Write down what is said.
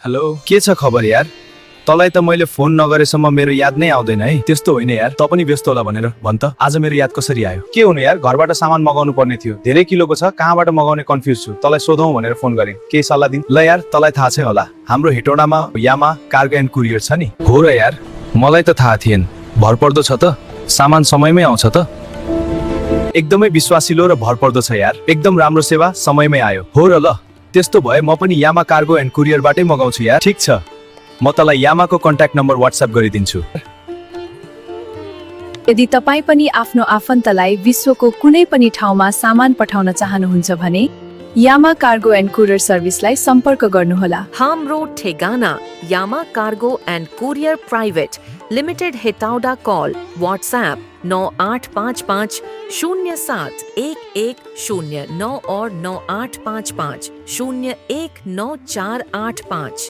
Hello, के छ खबर यार? तँलाई त मैले फोन नगरेसम्म मेरो याद नै आउँदैन है। त्यस्तो होइन यार, त पनि व्यस्त होला भनेर भन त। आज मेरो याद कसरी आयो? के हुनु यार, घरबाट सामान मगाउनु पर्ने थियो। धेरै किलोको छ, कहाँबाट मगाउने कन्फ्युज छु। तँलाई सोधौँ भनेर फोन गरेँ। केही सल्लाह दिन? ल यार, तँलाई थाहा छै होला, हाम्रो हेटौडामा यामा कार्गो एन्ड कुरियर छ नि। हो र यार, मलाई त थाहा थिएन। भरपर्दो छ त? सामान समयमै आउँछ त? एकदमै विश्वासिलो र भरपर्दो छ यार। एकदम राम्रो सेवा, समयमै आयो। हो र ल, त्यस्तो भए म पनि यामा कार्गो एन्ड कुरियरबाटै मगाउँछु यार। ठिक छ, म तँलाई यामाको कन्ट्याक्ट नम्बर व्हाट्सएप गरिदिन्छु। यदि तपाईँ पनि आफ्नो आफन्तलाई विश्वको कुनै पनि ठाउँमा सामान पठाउन चाहनुहुन्छ भने यामा कार्गो एन्ड कुरियर सर्भिसलाई सम्पर्क गर्नुहोला। हाम्रो ठेगाना Yama cargo and courier private limited Hetauda call WhatsApp 9855 071109 और 9855 019485।